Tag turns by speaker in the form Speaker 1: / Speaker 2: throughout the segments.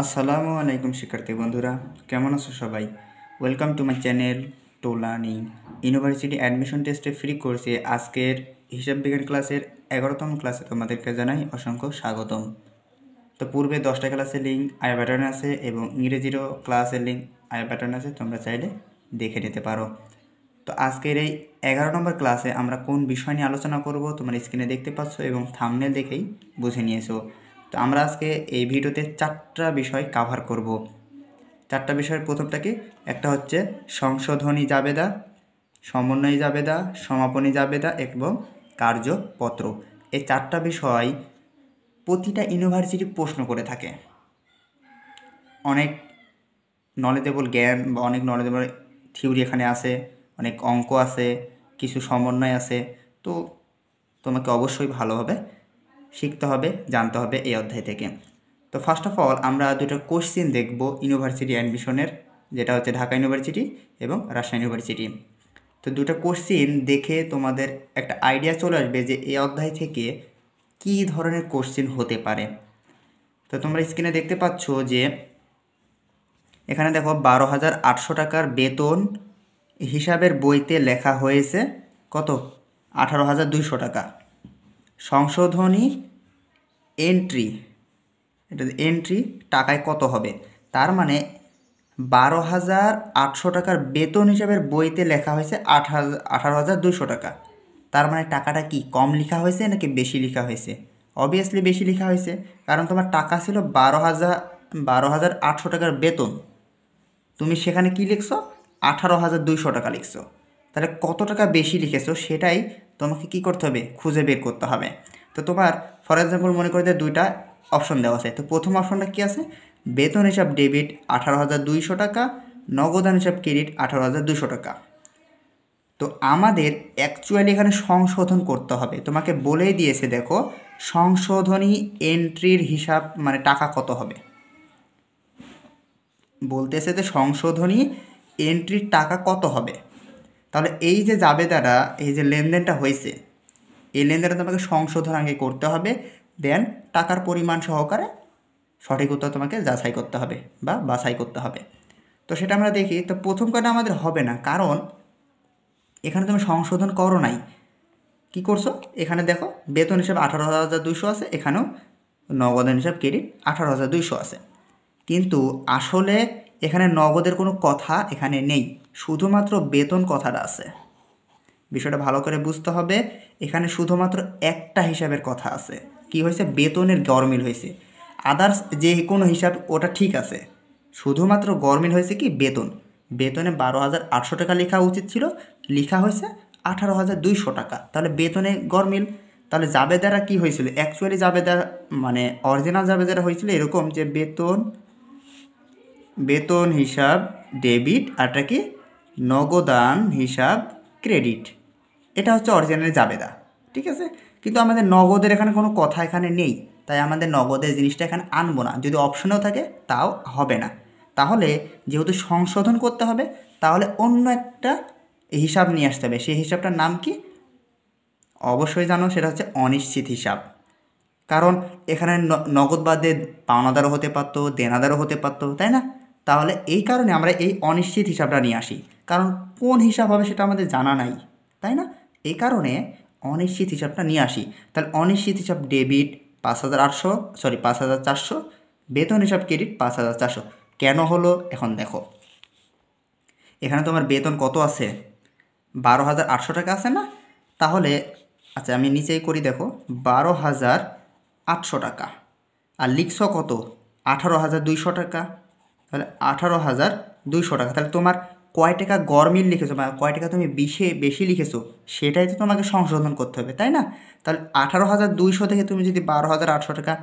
Speaker 1: আসসালামু আলাইকুম শিক্ষার্থী বন্ধুরা, কেমন আছো সবাই? Welcome to my channel to learning university admission টেস্টে ফ্রি কোর্সে আজকের হিসাব বিজ্ঞান ক্লাসের 11তম ক্লাসে তোমাদেরকে জানাই অসংখ্য স্বাগতম। তো পূর্বে 10টা ক্লাসের লিঙ্ক আই বাটনে আছে এবং ইংরেজিরও ক্লাসের লিঙ্ক আই বাটনে আছে, তোমরা চাইলে দেখে নিতে পারো। তো আজকের এই 11 নম্বর ক্লাসে আমরা কোন বিষয় নিয়ে আলোচনা করব তোমরা স্ক্রিনে দেখতে পাচ্ছ এবং থাম্বনেল দেখেই বুঝে নিয়েছো। তো আমরা আজকে এই ভিডিওতে 4টা বিষয় কাভার করব। 4টা বিষয়ের প্রথমটা কি? একটা হচ্ছে সংশোধনী জাবেদা, সমন্বয় জাবেদা, সমাপনী জাবেদা এবং কার্যপত্র। এই 4টা বিষয় প্রতিটা ইউনিভার্সিটি প্রশ্ন করে থাকে। অনেক নলেজেবল জ্ঞান বা অনেক নলেজেবল থিওরি এখানে আছে, অনেক অঙ্ক আছে, কিছু সমন্বয় আছে। তো তোমাকে অবশ্যই ভালোভাবে শিখতে হবে, জানতে হবে এই অধ্যায় থেকে। তো ফার্স্ট অফ অল আমরা দুটো কোশ্চেন দেখব ইউনিভার্সিটি অ্যাডমিশনের, যেটা হচ্ছে ঢাকা ইউনিভার্সিটি এবং রাজশাহী ইউনিভার্সিটি। তো দুটো কোশ্চেন দেখে তোমাদের একটা আইডিয়া চলে আসবে যে এই অধ্যায় থেকে কী ধরনের কোশ্চেন হতে পারে। তো তোমরা স্ক্রিনে দেখতে পাচ্ছ যে এখানে দেখো 12,800 টাকার বেতন হিসাবের বইতে লেখা হয়েছে কত? 18,200 টাকা। সংশোধনী এন্ট্রি, এটা এন্ট্রি টাকায় কত হবে? তার মানে 12,800 টাকার বেতন হিসাবের বইতে লেখা হয়েছে 18,200 টাকা। তার মানে টাকাটা কি কম লেখা হয়েছে নাকি বেশি লেখা হয়েছে? অবভিয়াসলি বেশি লেখা হয়েছে, কারণ তোমার টাকা ছিল 12,800 টাকার বেতন, তুমি সেখানে কি লিখছো? 18,200 টাকা লিখছো। তাহলে কত টাকা বেশি লিখেছো সেটাই তোমাকে কি করতে হবে? খুঁজে বের করতে হবে। তো তোমার ফর এক্সাম্পল মনে করে যে দুইটা অপশন দেওয়া আছে। তো প্রথম অপশনটা কী আছে? বেতন হিসাব ডেবিট 18,200 টাকা, নগদান হিসাব ক্রেডিট 18,200 টাকা। তো আমাদের অ্যাকচুয়ালি এখানে সংশোধন করতে হবে। তোমাকে বলেই দিয়েছে, দেখো সংশোধনী এন্ট্রির হিসাব মানে টাকা কত হবে বলতেছে, যে সংশোধনী এন্ট্রির টাকা কত হবে। তাহলে এই যে জাবেদাটা, এই যে লেনদেনটা হয়েছে, এই লেনদেনটা তোমাকে সংশোধন আগে করতে হবে, দেন টাকার পরিমাণ সহকারে সঠিক উত্তর তোমাকে যাচাই করতে হবে বা বাছাই করতে হবে। তো সেটা আমরা দেখি। তো প্রথম কটা আমাদের হবে না, কারণ এখানে তুমি সংশোধন করো নাই। কি করছো? এখানে দেখো বেতন হিসাবে 18,200 আছে, এখানেও নগদান হিসাব ক্রেডিট 18,200 আছে, কিন্তু আসলে এখানে নগদের কোনো কথা এখানে নেই, শুধুমাত্র বেতন কথাটা আছে। বিষয়টা ভালো করে বুঝতে হবে। এখানে শুধুমাত্র একটা হিসাবের কথা আছে, কি হয়েছে? বেতনের গরমিল হয়েছে। আদার্স যে কোনো হিসাব ওটা ঠিক আছে, শুধুমাত্র গরমিল হয়েছে কি বেতন। বেতনে 12,800 টাকা লেখা উচিত ছিল, লেখা হয়েছে 18,200 টাকা। তাহলে বেতনে গরমিল। তাহলে জাবেদারা কি হয়েছিল? অ্যাকচুয়ালি জাবেদারা মানে অরিজিনাল জাবেদারা হয়েছিল এরকম যে বেতন হিসাব ডেবিট আরটা কি নগদান হিসাব ক্রেডিট। এটা হচ্ছে অরিজিনাল জাবেদা, ঠিক আছে। কিন্তু আমাদের নগদের এখানে কোনো কথা এখানে নেই, তাই আমাদের নগদের জিনিসটা এখানে আনবো না। যদি অপশনেও থাকে তাও হবে না। তাহলে যেহেতু সংশোধন করতে হবে, তাহলে অন্য একটা হিসাব নিয়ে আসতে হবে। সেই হিসাবটার নাম কি? অবশ্যই জানো, সেটা হচ্ছে অনিশ্চিত হিসাব। কারণ এখানে নগদ বাদে পাওনাদারও হতে পারতো, দেনাদারও হতে পারতো, তাই না? তাহলে এই কারণে আমরা এই অনিশ্চিত হিসাবটা নিয়ে আসি, কারণ কোন হিসাব হবে সেটা আমাদের জানা নাই, তাই না? এই কারণে অনিশ্চিত হিসাবটা নিয়ে আসি। তাহলে অনিশ্চিত হিসাব ডেবিট 5,400, বেতন হিসাব ক্রেডিট 5,400। কেন হলো এখন দেখো, এখানে তোমার বেতন কত আছে? 12,800 টাকা আছে না? তাহলে আচ্ছা আমি নিচেই করি, দেখো 12,800 টাকা আর লিখছ কত? 18,200 টাকা। তাহলে 18,200 টাকা। তাহলে তোমার কয় টাকা গরমিল লিখেছো বা কয় টাকা তুমি বেশি লিখেছো সেটাই তো তোমাকে সংশোধন করতে হবে, তাই না? তাহলে 18,200 থেকে তুমি যদি 12,800 টাকা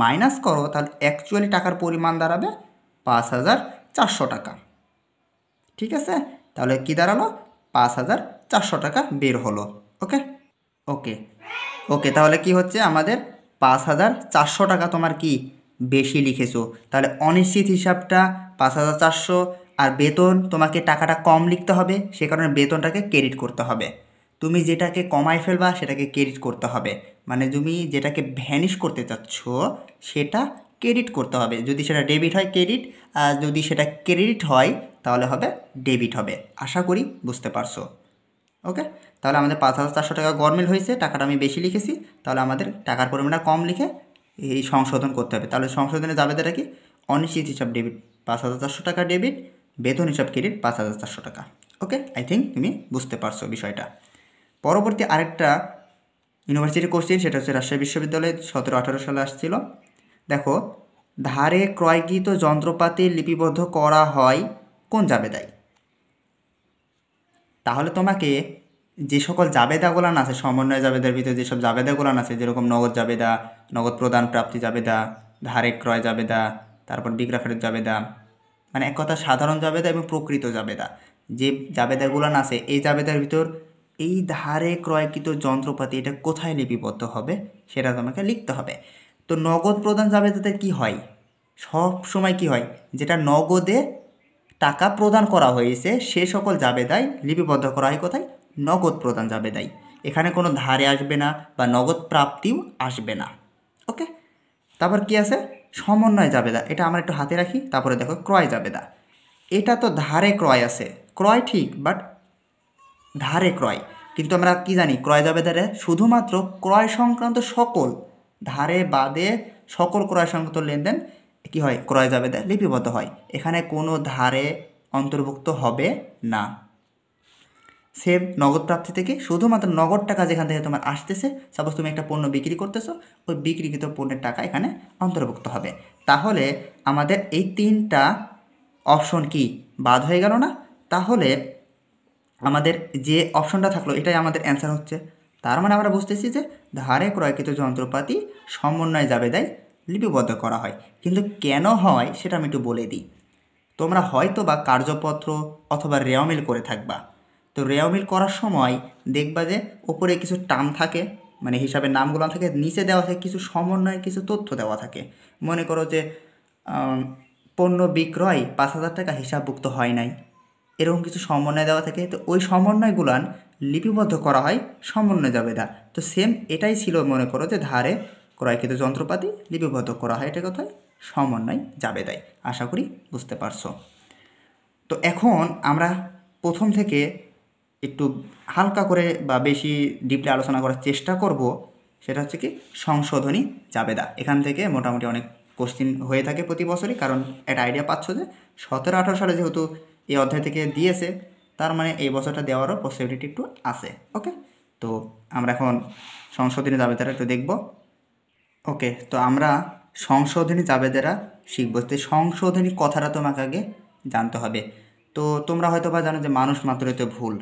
Speaker 1: মাইনাস করো, তাহলে অ্যাকচুয়ালি টাকার পরিমাণ দাঁড়াবে 5,400 টাকা, ঠিক আছে। তাহলে কি দাঁড়ালো? 5,400 টাকা বের হলো। ওকে ওকে ওকে তাহলে কি হচ্ছে আমাদের? 5,400 টাকা তোমার কি বেশি লিখেছো। তাহলে অনিশ্চিত হিসাবটা 5,400, আর বেতন তোমাকে টাকাটা কম লিখতে হবে, সে কারণে বেতনটাকে ক্রেডিট করতে হবে। তুমি যেটাকে কমাই ফেলবা সেটাকে ক্রেডিট করতে হবে, মানে তুমি যেটাকে ভ্যানিশ করতে চাচ্ছ সেটা ক্রেডিট করতে হবে। যদি সেটা ডেবিট হয় ক্রেডিট, আর যদি সেটা ক্রেডিট হয় তাহলে হবে ডেবিট হবে। আশা করি বুঝতে পারছো। ওকে, তাহলে আমাদের 5,400 টাকা গরমিল হয়েছে, টাকাটা আমি বেশি লিখেছি, তাহলে আমাদের টাকার পরিমাণটা কম লিখে এই সংশোধন করতে হবে। তাহলে সংশোধনে যাবে এটা কি, অনিশ্চিত হিসাব ডেবিট 5,400 টাকা ডেবিট, বেতন হিসাব ক্রেডিট 5,400 টাকা। ওকে, আই থিঙ্ক তুমি বুঝতে পারছো বিষয়টা। পরবর্তী আরেকটা ইউনিভার্সিটি কোশ্চেন, সেটা হচ্ছে রাজশাহী বিশ্ববিদ্যালয়ে 17-18 সালে আসছিল। দেখো, ধারে ক্রয়কৃত যন্ত্রপাতি লিপিবদ্ধ করা হয় কোন জাবেদায়? তাহলে তোমাকে যে সকল জাবেদাগুলান আছে, সমন্বয় জাবেদার ভিতরে যেসব জাবেদাগুলান আছে, যেরকম নগদ জাবেদা, নগদ প্রদান প্রাপ্তি জাবেদা, ধারে ক্রয় জাবেদা, তারপর বিক্রয় ফেরত জাবেদা, মানে এক কথা সাধারণ জাবেদা এবং প্রকৃত জাবেদা, যে জাবেদাগুলান আছে এই জাবেদার ভিতর এই ধারে ক্রয়কৃত যন্ত্রপাতি এটা কোথায় লিপিবদ্ধ হবে সেটা তোমাকে লিখতে হবে। তো নগদ প্রদান জাবেদাতে কি হয়, সব সময় কি হয়, যেটা নগদে টাকা প্রদান করা হয়েছে সে সকল জাবেদায় লিপিবদ্ধ করা হয় কোথায়, নগদ প্রদান জাবেদায়। এখানে কোনো ধারে আসবে না বা নগদ প্রাপ্তিও আসবে না। ওকে, তারপর কি আছে, সমন্বয় জাবেদা, এটা আমরা একটু হাতে রাখি। তারপরে দেখো ক্রয় জাবেদা, এটা তো ধারে ক্রয় আছে, ক্রয় ঠিক বাট ধারে ক্রয়, কিন্তু আমরা কি জানি ক্রয় জাবেদারে শুধুমাত্র ক্রয় সংক্রান্ত সকল, ধারে বাদে সকল ক্রয় সংক্রান্ত লেনদেন কি হয়, ক্রয় জাবেদা লিপিবদ্ধ হয়। এখানে কোনো ধারে অন্তর্ভুক্ত হবে না। সেম নগদ প্রাপ্তি থেকে শুধুমাত্র নগদ টাকা যেখান থেকে তোমার আসতেছে, সাপোজ তুমি একটা পণ্য বিক্রি করতেছো, ওই বিক্রিকৃত পণ্যের টাকা এখানে অন্তর্ভুক্ত হবে। তাহলে আমাদের এই 3টা অপশন কি বাদ হয়ে গেল না? তাহলে আমাদের যে অপশনটা থাকলো এটাই আমাদের অ্যান্সার হচ্ছে। তার মানে আমরা বুঝতেছি যে ধারে ক্রয়কৃত যন্ত্রপাতি সমন্বয় জাবেদায় লিপিবদ্ধ করা হয়। কিন্তু কেন হয় সেটা আমি একটু বলে দিই। তোমরা হয়তো বা কার্যপত্র অথবা রেওয়ামিল করে থাকবা। তো রেওয়ামিল করার সময় দেখবা যে ওপরে কিছু টার্ম থাকে, মানে হিসাবের নামগুলো থাকে, নিচে দেওয়া থাকে কিছু সমন্বয়ের কিছু তথ্য দেওয়া থাকে। মনে করো যে পণ্য বিক্রয় 5,000 টাকা হিসাবভুক্ত হয় নাই, এরকম কিছু সমন্বয় দেওয়া থাকে। তো ওই সমন্বয়গুলান লিপিবদ্ধ করা হয় সমন্বয় জাবেদা। তো সেম এটাই ছিল, মনে করো যে ধারে ক্রয়কৃত যন্ত্রপাতি লিপিবদ্ধ করা হয় এটা কোথায়, সমন্বয় জাবেদায়। আশা করি বুঝতে পারছো। তো এখন আমরা প্রথম থেকে একটু হালকা করে বা বেশি ডিপলি আলোচনা করার চেষ্টা করব, সেটা হচ্ছে কি সংশোধনী জাবেদা। এখান থেকে মোটামুটি অনেক কোশ্চিন হয়ে থাকে প্রতি বছরই, কারণ একটা আইডিয়া পাচ্ছ যে 17-18 সালে যেহেতু এই অধ্যায় থেকে দিয়েছে, তার মানে এই বছরটা দেওয়ারও পসিবিলিটি একটু আছে। ওকে, তো আমরা এখন সংশোধনী জাবেদাটা একটু দেখব। ওকে, তো আমরা সংশোধনী জাবেদারা শিখব। তো সংশোধনী কথাটা তোমাকে আগে জানতে হবে। তো তোমরা হয়তো বা জানো যে মানুষ মাত্রই তো ভুল,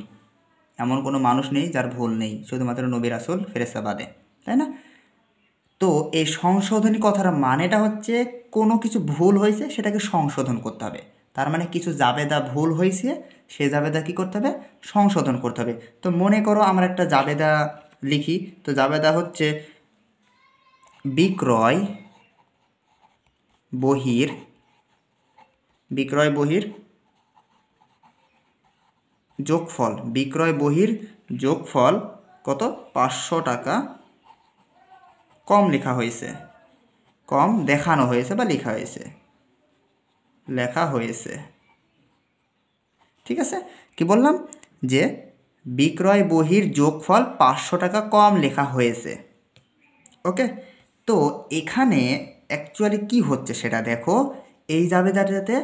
Speaker 1: এমন কোনো মানুষ নেই যার ভুল নেই, শুধুমাত্র নবী রাসূল ফেরেশতা বাদে, তাই না? তো এই সংশোধনী কথার মানেটা হচ্ছে কোনো কিছু ভুল হয়েছে সেটাকে সংশোধন করতে হবে। তার মানে কিছু জাবেদা ভুল হয়েছে, সে জাবেদা কী করতে হবে, সংশোধন করতে হবে। তো মনে করো আমরা একটা জাবেদা লিখি। তো জাবেদা হচ্ছে বিক্রয় বহির যোগফল, বিক্রয় বহির যোগফল কত, 500 টাকা কম লেখা হয়েছে, কম দেখানো হয়েছে বা লেখা হয়েছে। ঠিক আছে, কি বললাম, যে বিক্রয় বহির যোগফল 500 টাকা কম লেখা হয়েছে। ওকে, তো এখানে অ্যাকচুয়ালি কি হচ্ছে সেটা দেখো। এই জাবেদাটাতে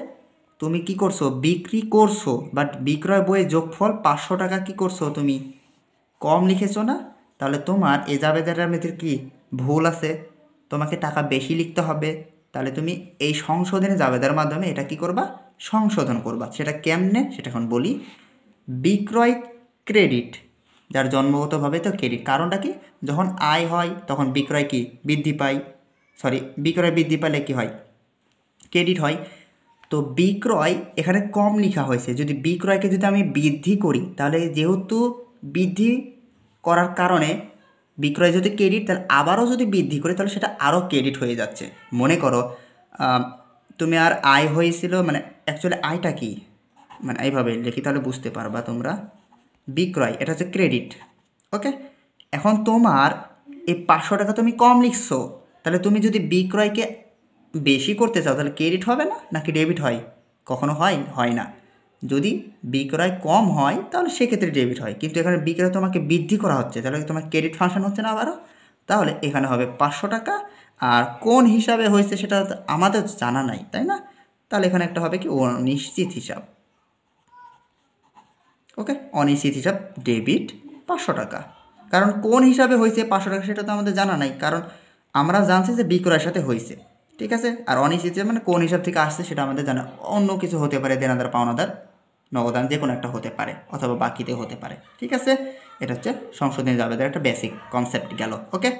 Speaker 1: তুমি কি করছো, বিক্রি করছো, বাট বিক্রয় বইয়ের যোগফল 500 টাকা কি করছো, তুমি কম লিখেছো না? তাহলে তোমার এই জাবেদাটার মধ্যে কি ভুল আছে, তোমাকে টাকা বেশি লিখতে হবে। তাহলে তুমি এই সংশোধনী জাবেদার মাধ্যমে এটা কি করবা, সংশোধন করবা। সেটা কেমনে সেটা এখন বলি। বিক্রয় ক্রেডিট, যার জন্মগতভাবে তো ক্রেডিট, কারণটা কি, যখন আয় হয় তখন বিক্রয় কি বৃদ্ধি পায়, বিক্রয় বৃদ্ধি পেলে কি হয়, ক্রেডিট হয়। তো বিক্রয় এখানে কম লেখা হয়েছে, যদি বিক্রয়কে যদি আমি বৃদ্ধি করি, তাহলে যেহেতু বৃদ্ধি করার কারণে বিক্রয় যদি ক্রেডিট, তাহলে আবারও যদি বৃদ্ধি করি তাহলে সেটা আরও ক্রেডিট হয়ে যাচ্ছে। মনে করো তুমি আর আয় হয়েছিল, মানে অ্যাকচুয়ালি আয়টা কি, মানে এইভাবে লিখি তাহলে বুঝতে পারবা তোমরা। বিক্রয় এটা হচ্ছে ক্রেডিট। ওকে, এখন তোমার এই 500 টাকা তুমি কম লিখছো, তাহলে তুমি যদি বিক্রয়কে বেশি করতে চাও তাহলে ক্রেডিট হবে না, নাকি ডেবিট হয়? কখনো হয় না। যদি বিক্রয় কম হয় তাহলে সেক্ষেত্রে ডেবিট হয়, কিন্তু এখানে বিক্রয় তোমাকে বৃদ্ধি করা হচ্ছে, তাহলে তোমার ক্রেডিট ফাংশন হচ্ছে না আবারও, তাহলে এখানে হবে 500 টাকা। আর কোন হিসাবে হয়েছে সেটা তো আমাদের জানা নাই, তাই না? তাহলে এখানে একটা হবে কি অনিশ্চিত হিসাব। ওকে, অনিশ্চিত হিসাব ডেবিট 500 টাকা। কারণ কোন হিসাবে হয়েছে 500 টাকা সেটা তো আমাদের জানা নাই, কারণ আমরা জানছি যে বিক্রয়ের সাথে হয়েছে, ঠিক আছে। আর অনিশ্চিত মানে কোন হিসাব থেকে আসছে সেটা আমাদের জানা, অন্য কিছু হতে পারে, দেনাদার পাওনাদার নগদান যে কোনো একটা হতে পারে, অথবা বাকিতে হতে পারে, ঠিক আছে। এটা হচ্ছে সংশোধনী জাবেদার একটা বেসিক কনসেপ্ট গেল। ওকে,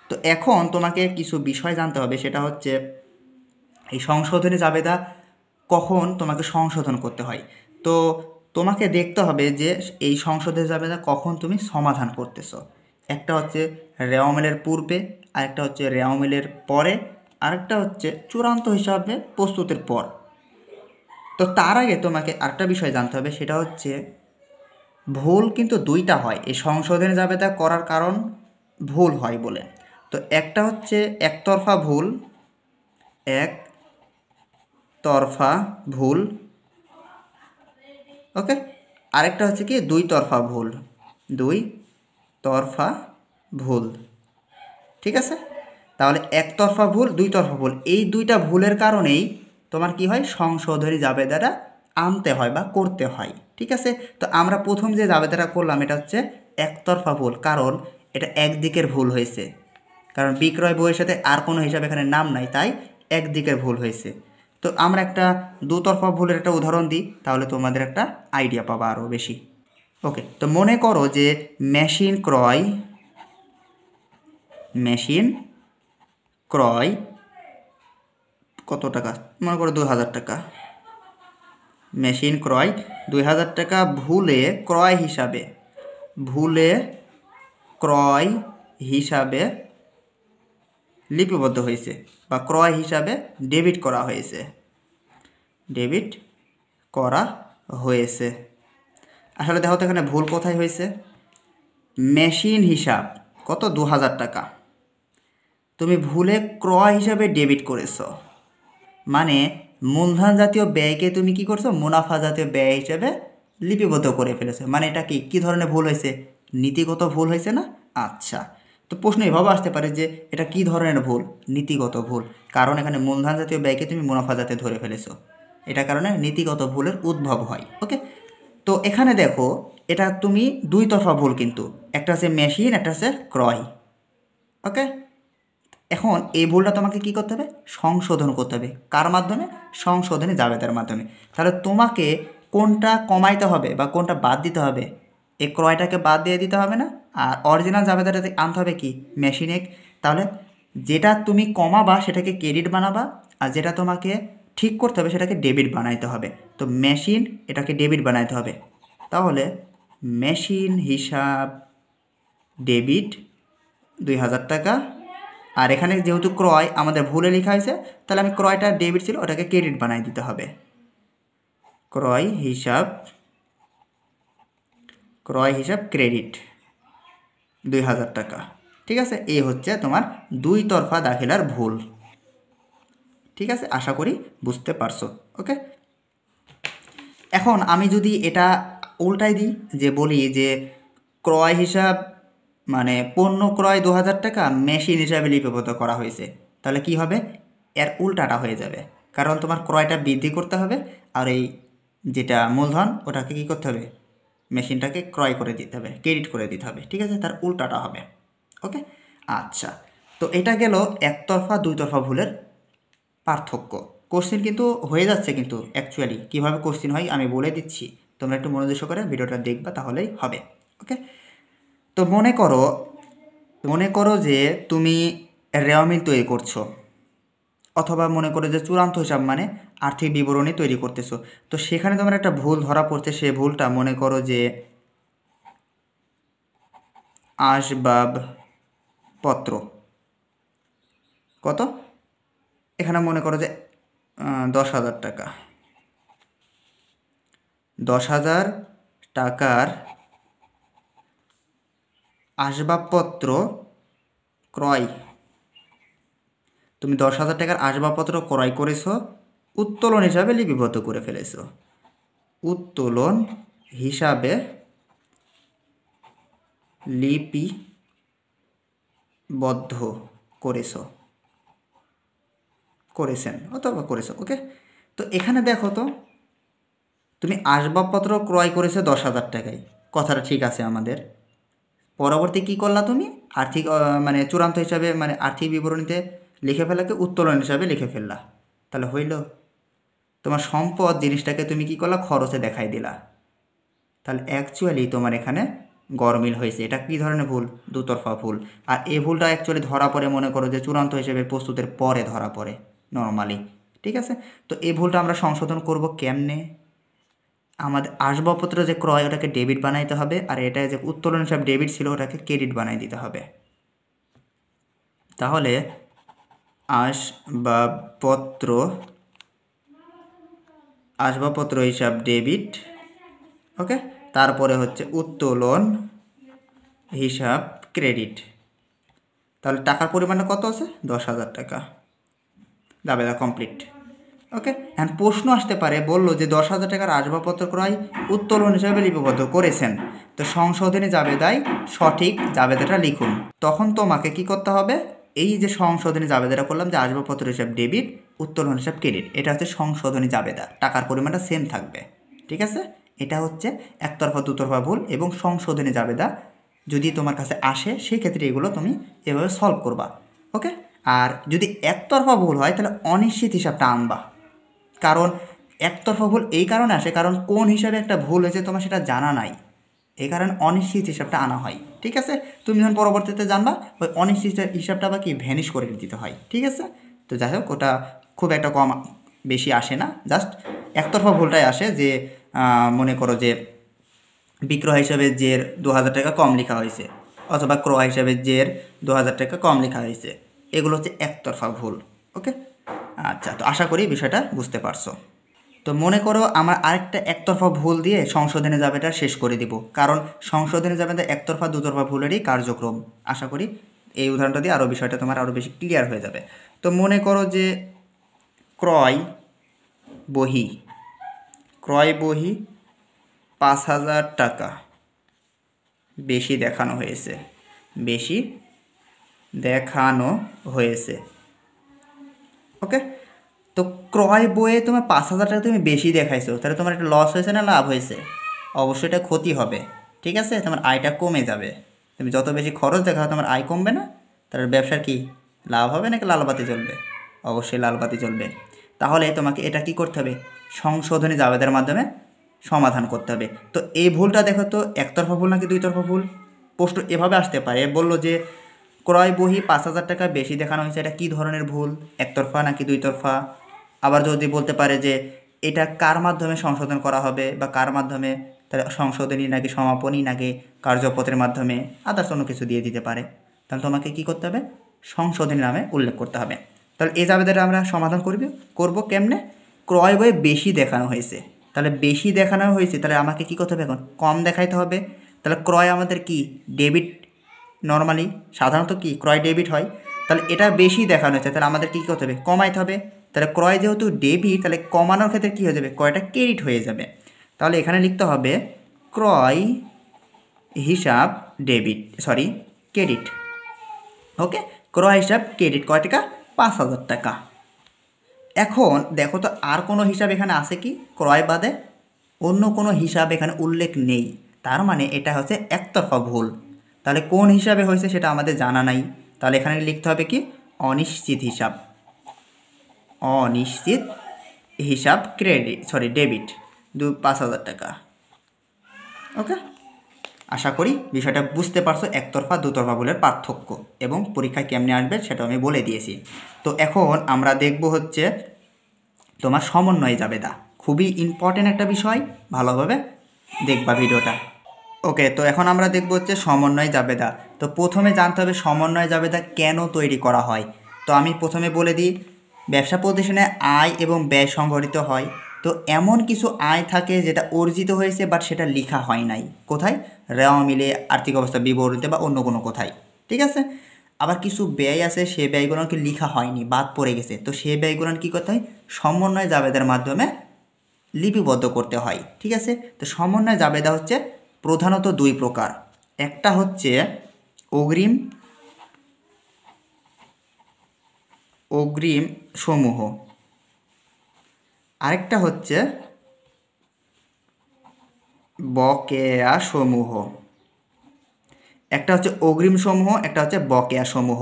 Speaker 1: তো এখন তোমাকে কিছু বিষয় জানতে হবে, সেটা হচ্ছে এই সংশোধনী জাবেদা কখন তোমাকে সংশোধন করতে হয়। তো তোমাকে দেখতে হবে যে এই সংশোধনী জাবেদা কখন তুমি সমাধান করতেছো। একটা হচ্ছে রেওয়ামিলের পূর্বে, আরেকটা হচ্ছে রেওয়ামিলের পরে, আরেকটা হচ্ছে চূড়ান্ত হিসাবে প্রস্তুতের পর। তো তার আগে তোমাকে আরেকটা বিষয় জানতে হবে, সেটা হচ্ছে ভুল কিন্তু দুইটা হয় এই সংশোধনী জাবেদা করার কারণ ভুল হয় বলে। তো একটা হচ্ছে একতরফা ভুল, একতরফা ভুল, ওকে। আরেকটা হচ্ছে কি দুই তরফা ভুল, দুই তরফা ভুল, ঠিক আছে। তাহলে একতরফা ভুল, দুই তরফা ভুল, এই দুইটা ভুলের কারণেই তোমার কি হয় সংশোধনী জাবেদাটা আনতে হয় বা করতে হয়, ঠিক আছে। তো আমরা প্রথম যে জাবেদাটা করলাম এটা হচ্ছে একতরফা ভুল, কারণ এটা একদিকের ভুল হয়েছে, কারণ বিক্রয় বইয়ের সাথে আর কোনো হিসাব এখানে নাম নাই, তাই একদিকের ভুল হয়েছে। তো আমরা একটা দুতরফা ভুলের একটা উদাহরণ দিই, তাহলে তোমাদের একটা আইডিয়া পাবা আরও বেশি। ওকে, তো মনে করো যে মেশিন ক্রয় কত টাকা, মনে করো 2000 টাকা। মেশিন ক্রয় 2000 টাকা ভুলে ক্রয় হিসাবে লিপিবদ্ধ হয়েছে, বা ক্রয় হিসাবে ডেবিট করা হয়েছে। আসলে দেখো তো এখানে ভুল কোথায় হয়েছে। মেশিন হিসাব কত 2000 টাকা, তুমি ভুলে ক্রয় হিসাবে ডেবিট করেছো, মানে মূলধন জাতীয় ব্যয়কে তুমি কি করছো মুনাফা জাতীয় ব্যয় হিসেবে লিপিবদ্ধ করে ফেলেছো। মানে এটা কি ধরনের ভুল হয়েছে? নীতিগত ভুল হয়েছে না? আচ্ছা, তো প্রশ্ন এভাবে আসতে পারে যে এটা কি ধরনের ভুল? নীতিগত ভুল, কারণ এখানে মূলধন জাতীয় ব্যয়কে তুমি মুনাফা জাতীয় ধরে ফেলেছো, এটা কারণে নীতিগত ভুলের উদ্ভব হয়। ওকে, তো এখানে দেখো এটা তুমি দুই তরফা ভুল, কিন্তু একটা হচ্ছে মেশিন, একটা হচ্ছে ক্রয়। ওকে, এখন এই ভুলটা তোমাকে কি করতে হবে? সংশোধন করতে হবে। কার মাধ্যমে? সংশোধনী জাবেদার মাধ্যমে। তাহলে তোমাকে কোনটা কমাইতে হবে বা কোনটা বাদ দিতে হবে? এই ক্রয়টাকে বাদ দিয়ে দিতে হবে না, আর অরিজিনাল জাবেদাটাতে আনতে হবে কি মেশিনে। তাহলে যেটা তুমি কমাবা সেটাকে ক্রেডিট বানাবা, আর যেটা তোমাকে ঠিক করতে হবে সেটাকে ডেবিট বানাইতে হবে। তো মেশিন এটাকে ডেবিট বানাইতে হবে, তাহলে মেশিন হিসাব ডেবিট 2000 টাকা। আর এখানে যেহেতু ক্রয় আমাদের ভুলে লেখা হয়েছে, তাহলে আমি ক্রয়টা ডেবিট ছিল ওটাকে ক্রেডিট বানাই দিতে হবে। ক্রয় হিসাব ক্রেডিট 2000 টাকা, ঠিক আছে। এই হচ্ছে তোমার দুই তরফা দাখিলার ভুল, ঠিক আছে। আশা করি বুঝতে পারছো। ওকে, এখন আমি যদি এটা উল্টাই দিই, যে বলি যে ক্রয় হিসাব মানে পণ্য ক্রয় 2000 টাকা মেশিন হিসাবে লিপিবদ্ধ করা হয়েছে, তাহলে কি হবে? এর উল্টাটা হয়ে যাবে, কারণ তোমার ক্রয়টা বৃদ্ধি করতে হবে, আর এই যেটা মূলধন ওটাকে কী করতে হবে? মেশিনটাকে ক্রয় করে দিতে হবে, ক্রেডিট করে দিতে হবে, ঠিক আছে। তার উল্টাটা হবে। ওকে, আচ্ছা, তো এটা গেল একতরফা দুই তরফা ভুলের পার্থক্য। কোশ্চিন কিন্তু হয়ে যাচ্ছে, কিন্তু অ্যাকচুয়ালি কীভাবে কোশ্চিন হয় আমি বলে দিচ্ছি, তোমরা একটু মনোযোগ করে ভিডিওটা দেখবা তাহলেই হবে। ওকে, তো মনে করো যে তুমি রেওয়ামিল তৈরি করছো, অথবা মনে করো যে চূড়ান্ত হিসাব মানে আর্থিক বিবরণী তৈরি করতেছো। তো সেখানে তোমার একটা ভুল ধরা পড়ছে, সে ভুলটা মনে করো যে আসবাবপত্র কত, এখানে মনে করো যে 10,000 টাকা, 10,000 টাকার আসবাবপত্র ক্রয়। তুমি 10,000 টাকার আসবাবপত্র ক্রয় করেছো, উত্তোলন হিসাবে লিপিবদ্ধ করে ফেলেছো। উত্তোলন হিসাবে লিপিবদ্ধ করেছেন অথবা করেছো। ওকে, তো এখানে দেখো তো তুমি আসবাবপত্র ক্রয় করেছো 10,000 টাকায়, কথাটা ঠিক আছে আমাদের। পরবর্তী কি করলা তুমি, আর্থিক মানে চূড়ান্ত হিসাবে মানে আর্থিক বিবরণীতে লিখে ফেলাকে উত্তোলন হিসাবে লিখে ফেললা, তাহলে হইল তোমার সম্পদ জিনিসটাকে তুমি কি করলা, খরচে দেখাই দিলা। তাহলে অ্যাকচুয়ালি তোমার এখানে গরমিল হয়েছে। এটা কী ধরনের ভুল, দুতরফা ভুল। আর এই ভুলটা অ্যাকচুয়ালি ধরা পড়ে মনে করো যে চূড়ান্ত হিসেবে প্রস্তুতের পরে ধরা পড়ে নর্মালি, ঠিক আছে। তো এই ভুলটা আমরা সংশোধন করব কেমনে, আমাদের আসবাবপত্র যে ক্রয় ওটাকে ডেবিট বানাইতে হবে, আর এটা যে উত্তোলন হিসাবে ডেবিট ছিল ওটাকে ক্রেডিট বানাই দিতে হবে। তাহলে আসবাবপত্র হিসাব ডেবিট, ওকে, তারপরে হচ্ছে উত্তোলন হিসাব ক্রেডিট। তাহলে টাকার পরিমাণটা কত আছে, 10,000 টাকা। দাবেদা কমপ্লিট। ওকে, এখন প্রশ্ন আসতে পারে, বললো যে 10,000 টাকার আসবাবপত্র ক্রয় উত্তোলন হিসাবে লিপিবদ্ধ করেছেন, তো সংশোধনী জাবেদায় সঠিক জাবেদাটা লিখুন। তখন তোমাকে কি করতে হবে, এই যে সংশোধনী জাবেদাটা করলাম যে আসবাবপত্র হিসাব ডেবিট, উত্তোলন হিসাব ক্রেডিট, এটা হচ্ছে সংশোধনী জাবেদা, টাকার পরিমাণটা সেম থাকবে, ঠিক আছে। এটা হচ্ছে একতরফা দুতরফা ভুল এবং সংশোধনী জাবেদা যদি তোমার কাছে আসে সেই ক্ষেত্রে এগুলো তুমি এভাবে সলভ করবা। ওকে, আর যদি একতরফা ভুল হয় তাহলে অনিশ্চিত হিসাবটা আনবা, কারণ একতরফা ভুল এই কারণে আসে কারণ কোন হিসাবে একটা ভুল হয়েছে তোমার সেটা জানা নাই, এই কারণে অনিশ্চিত হিসাবটা আনা হয়, ঠিক আছে। তুমি যখন পরবর্তীতে জানবা ওই অনিশ্চিত হিসাবটা বা কি ভ্যানিশ করে দিতে হয়, ঠিক আছে। তো যাই হোক, ওটা খুব একটা কম বেশি আসে না, জাস্ট একতরফা ভুলটাই আসে যে মনে করো যে বিক্রয় হিসাবে জের 2,000 টাকা কম লেখা হয়েছে, অথবা ক্রয় হিসাবে জের 2,000 টাকা কম লেখা হয়েছে, এগুলো হচ্ছে একতরফা ভুল। ওকে, আচ্ছা, তো আশা করি বিষয়টা বুঝতে পারছো। তো মনে করো আমার আরেকটা একতরফা ভুল দিয়ে সংশোধনে জাবেদা শেষ করে দিব, কারণ সংশোধনে জাবেদা একতরফা দুতরফা ভুলেরই কার্যক্রম। আশা করি এই উদাহরণটা দিয়ে আরও বিষয়টা তোমার আরও বেশি ক্লিয়ার হয়ে যাবে। তো মনে করো যে ক্রয় বহি 5,000 টাকা বেশি দেখানো হয়েছে, ওকে। তো ক্রয় বইয়ে তোমার 5,000 টাকা তুমি বেশি দেখাইছো, তাহলে তোমার একটা লস হয়েছে না লাভ হয়েছে, অবশ্যই এটা ক্ষতি হবে, ঠিক আছে। তোমার আয়টা কমে যাবে, তুমি যত বেশি খরচ দেখাও তোমার আয় কমবে না, তাহলে ব্যবসার কি লাভ হবে নাকি লালবাতি জ্বলবে, অবশ্যই লালবাতি জ্বলবে। তাহলে তোমাকে এটা কি করতে হবে, সংশোধনী জাবেদার মাধ্যমে সমাধান করতে হবে। তো এই ভুলটা দেখো তো একতরফা ভুল নাকি দুইতরফা ভুল, প্রশ্ন এভাবে আসতে পারে, বললো যে ক্রয় বহি 5,000 টাকা বেশি দেখানো হয়েছে, এটা কী ধরনের ভুল, একতরফা নাকি দুইতরফা। আবার যদি বলতে পারে যে এটা কার মাধ্যমে সংশোধন করা হবে বা কার মাধ্যমে, তাহলে সংশোধনী নাকি সমাপনী নাকি কার্যপত্রের মাধ্যমে, আদার্স অন্য কিছু দিয়ে দিতে পারে। তাহলে তোমাকে কি করতে হবে, সংশোধনী নামে উল্লেখ করতে হবে। তাহলে এই জাবেদাটা আমরা সমাধান করব কেমনে, ক্রয় বইয়ে বেশি দেখানো হয়েছে, তাহলে বেশি দেখানো হয়েছে, তাহলে আমাকে কী করতে হবে, এখন কম দেখাইতে হবে। তাহলে ক্রয় আমাদের কি ডেবিট, নর্মালি সাধারণত কি ক্রয় ডেবিট হয়, তাহলে এটা বেশি দেখানো হয়েছে, তাহলে আমাদের কী করতে হবে, কমাইতে হবে। তাহলে ক্রয় যেহেতু ডেবিট, তাহলে কমানোর ক্ষেত্রে কী হয়ে যাবে, ক্রয়টা ক্রেডিট হয়ে যাবে। তাহলে এখানে লিখতে হবে ক্রয় হিসাব ক্রেডিট, ওকে। ক্রয় হিসাব ক্রেডিট কয় টাকা, 5,000 টাকা। এখন দেখো তো আর কোনো হিসাব এখানে আছে কি, ক্রয় বাদে অন্য কোনো হিসাব এখানে উল্লেখ নেই, তার মানে এটা হচ্ছে একতরফা ভুল। তাহলে কোন হিসাবে হয়েছে সেটা আমাদের জানা নাই, তাহলে এখানে লিখতে হবে কি, অনিশ্চিত হিসাব ডেবিট 5,000 টাকা। ওকে, আশা করি বিষয়টা বুঝতে পারছো, একতরফা দুতরফা ভুলের পার্থক্য এবং পরীক্ষায় কেমনে আসবে সেটা আমি বলে দিয়েছি। তো এখন আমরা দেখব হচ্ছে তোমার সমন্বয় জাবেদা, খুবই ইম্পর্টেন্ট একটা বিষয়, ভালোভাবে দেখবা ভিডিওটা। ওকে, তো এখন আমরা দেখব হচ্ছে সমন্বয় জাবেদা। তো প্রথমে জানতে হবে সমন্বয় জাবেদা কেন তৈরি করা হয়। তো আমি প্রথমে বলে দিই, ব্যবসা প্রতিষ্ঠানে আয় এবং ব্যয় সংঘটিত হয়, তো এমন কিছু আয় থাকে যেটা অর্জিত হয়েছে বাট সেটা লেখা হয় নাই, কোথায়, রেওয়া মিলে, আর্থিক অবস্থা বিবরণীতে বা অন্য কোনো কোথায়, ঠিক আছে। আবার কিছু ব্যয় আছে, সে ব্যয়গুলোকে লেখা হয়নি, বাদ পড়ে গেছে। তো সেই ব্যয়গুলো কী করতে হয়, সমন্বয় জাবেদার মাধ্যমে লিপিবদ্ধ করতে হয়। ঠিক আছে, তো সমন্বয় জাবেদা হচ্ছে প্রধানত দুই প্রকার। একটা হচ্ছে অগ্রিম সমূহ, আরেকটা হচ্ছে বকেয়া সমূহ। একটা হচ্ছে অগ্রিম সমূহ, একটা হচ্ছে বকেয়া সমূহ।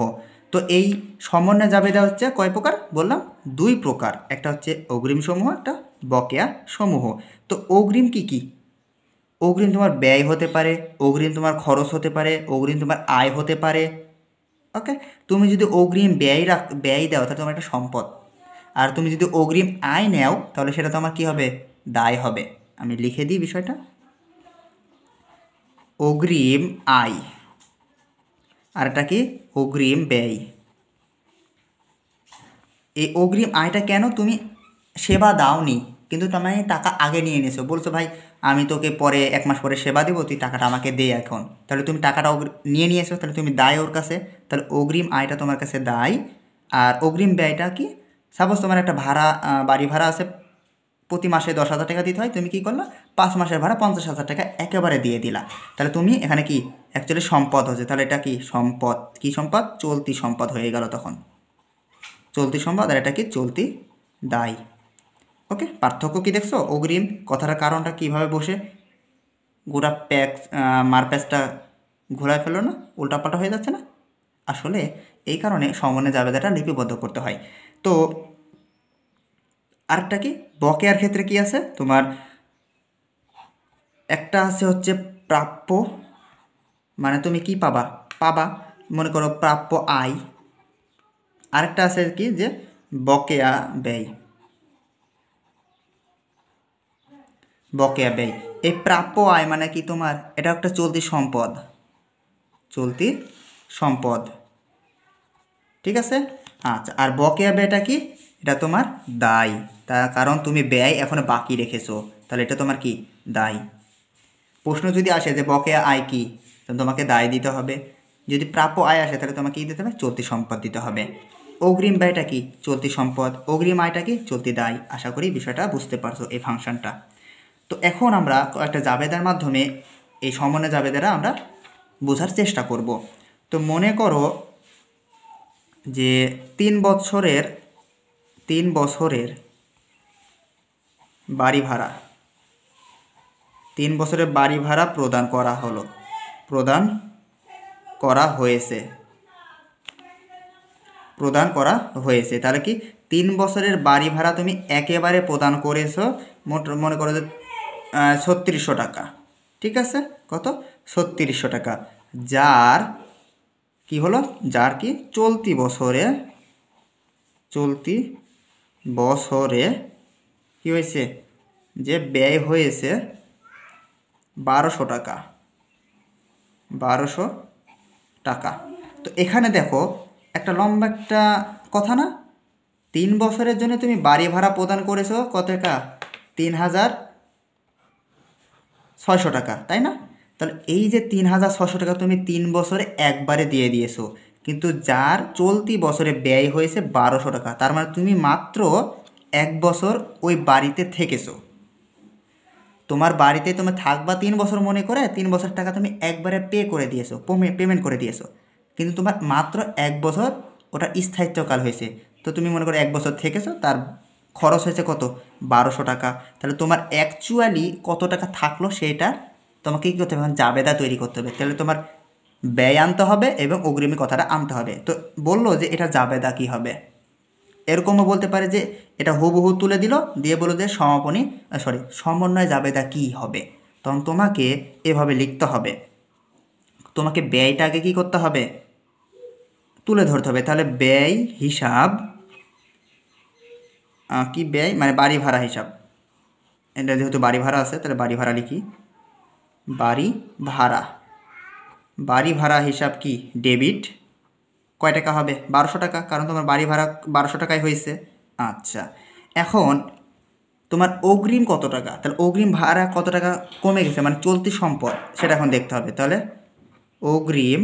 Speaker 1: তো এই সমন্বয় জাবেদা হচ্ছে কয় প্রকার বললাম, দুই প্রকার। একটা হচ্ছে অগ্রিম সমূহ, একটা বকেয়া সমূহ। তো অগ্রিম কি কি? অগ্রিম তোমার ব্যয় হতে পারে, অগ্রিম তোমার খরচ হতে পারে, অগ্রিম তোমার আয় হতে পারে। ওকে, তুমি যদি অগ্রিম ব্যয় দাও তাহলে তোমার একটা সম্পদ, আর তুমি যদি অগ্রিম আয় নেও তাহলে সেটা তোমার কী হবে, দায় হবে। আমি লিখে দিই বিষয়টা, অগ্রিম আয় আর এটা কি, অগ্রিম ব্যয়। এই অগ্রিম আয়টা কেন, তুমি সেবা দাওনি কিন্তু তুমি টাকা আগে নিয়ে নিয়েছো, বলছো ভাই আমি তোকে পরে 1 মাস পরে সেবা দেবো, তুই টাকাটা আমাকে দে এখন। তাহলে তুমি টাকাটা নিয়ে নিয়েছো, তাহলে তুমি দায় ওর কাছে, তাহলে অগ্রিম আয়টা তোমার কাছে দায়। আর অগ্রিম ব্যয়টা কি, সাপোজ তোমার একটা বাড়ি ভাড়া আছে, প্রতি মাসে 10,000 টাকা দিতে হয়, তুমি কী করলা, 5 মাসের ভাড়া 50,000 টাকা একেবারে দিয়ে দিলা। তাহলে তুমি এখানে কি অ্যাকচুয়ালি সম্পদ হচ্ছে, তাহলে এটা কি সম্পদ, কি সম্পদ, চলতি সম্পদ হয়ে গেল তখন, চলতি সম্পদ। আর এটা কি, চলতি দায়। ওকে, পার্থক্য কি দেখছো? অগ্রিম কথাটার কারণটা কীভাবে বসে গোটা মারপ্যাচটা ঘোরায় ফেলো না, উল্টাপাল্টা হয়ে যাচ্ছে না? আসলে এই কারণে সমন্বয় জাবেদাটা লিপিবদ্ধ করতে হয়। তো আরেকটা কি, বকেয়ার ক্ষেত্রে কি আছে তোমার, একটা আছে হচ্ছে প্রাপ্য, মানে তুমি কি পাবা মনে করো প্রাপ্য আয়। আরেকটা আছে কি, যে বকেয়া ব্যয়। বকেয়া ব্যয়, এই প্রাপ্য আয় মানে কি তোমার, এটা একটা চলতি সম্পদ, চলতি সম্পদ। ঠিক আছে, আচ্ছা। আর বকেয়া ব্যয়টা কি, এটা তোমার দায়, তার কারণ তুমি ব্যয় এখনো বাকি রেখেছো, তাহলে এটা তোমার কি, দায়। প্রশ্ন যদি আসে যে বকেয়া আয় কি, তাহলে তোমাকে দায় দিতে হবে। যদি প্রাপ্য আয় আসে তাহলে তোমাকে কী দিতে হবে, চলতি সম্পদ দিতে হবে। অগ্রিম ব্যয়টা কি, চলতি সম্পদ। অগ্রিম আয়টা কি, চলতি দায়। আশা করি বিষয়টা বুঝতে পারছো, এই ফাংশনটা। তো এখন আমরা একটা জাবেদার মাধ্যমে এই সমন্বয় জাবেদারা আমরা বোঝার চেষ্টা করব। তো মনে করো যে 3 বছরের বাড়ি ভাড়া, 3 বছরের বাড়ি ভাড়া প্রদান করা হয়েছে। তাহলে কি 3 বছরের বাড়ি ভাড়া তুমি একেবারে প্রদান করেছো, মনে করো যে 3600 টাকা। ঠিক আছে, কত, 3600 টাকা। যার কি হলো, যার কি চলতি বছরে কি হয়েছে, যে ব্যয় হয়েছে 1200 টাকা, 1200 টাকা। তো এখানে দেখো একটা লম্বা একটা কথা না, 3 বছরের জন্য তুমি বাড়ি ভাড়া প্রদান করেছো কত টাকা, 3600 টাকা, তাই না? তাহলে এই যে 3600 টাকা তুমি 3 বছরে একবারে দিয়ে দিয়েছো, কিন্তু যার চলতি বছরে ব্যয় হয়েছে 1200 টাকা, তার মানে তুমি মাত্র 1 বছর ওই বাড়িতে থেকেছো। তোমার বাড়িতে তুমি থাকবা 3 বছর মনে করে, 3 বছর টাকা তুমি একবারে পেমেন্ট করে দিয়েছো, কিন্তু তোমার মাত্র 1 বছর ওটা স্থায়িত্বকাল হয়েছে। তো তুমি মনে করো 1 বছর থেকেছো, তার খরচ হয়েছে কত, 1200 টাকা। তাহলে তোমার অ্যাকচুয়ালি কত টাকা থাকলো সেটা তোমাকে কী করতে হবে, জাবেদা তৈরি করতে হবে। তাহলে তোমার ব্যয় আনতে হবে এবং অগ্রিমী কথাটা আনতে হবে। তো বললো যে এটা জাবেদা কী হবে, এরকমও বলতে পারে যে এটা হুবহু তুলে দিল, দিয়ে বললো যে সমন্বয় জাবেদা কী হবে। তখন তোমাকে এভাবে লিখতে হবে, তোমাকে ব্যয়টা আগে কী করতে হবে, তুলে ধরতে হবে। তাহলে ব্যয় হিসাব কি, ব্যয় মানে বাড়ি ভাড়া হিসাব, এটা যেহেতু বাড়ি ভাড়া আছে তাহলে বাড়ি ভাড়া লিখি, বাড়ি ভাড়া হিসাব কি, ডেবিট, কয় টাকা হবে, 1200 টাকা, কারণ তোমার বাড়ি ভাড়া 1200 টাকায় হয়েছে। আচ্ছা, এখন তোমার অগ্রিম কত টাকা, তাহলে অগ্রিম ভাড়া কত টাকা কমে গেছে, মানে চলতি সম্পদ, সেটা এখন দেখতে হবে। তাহলে অগ্রিম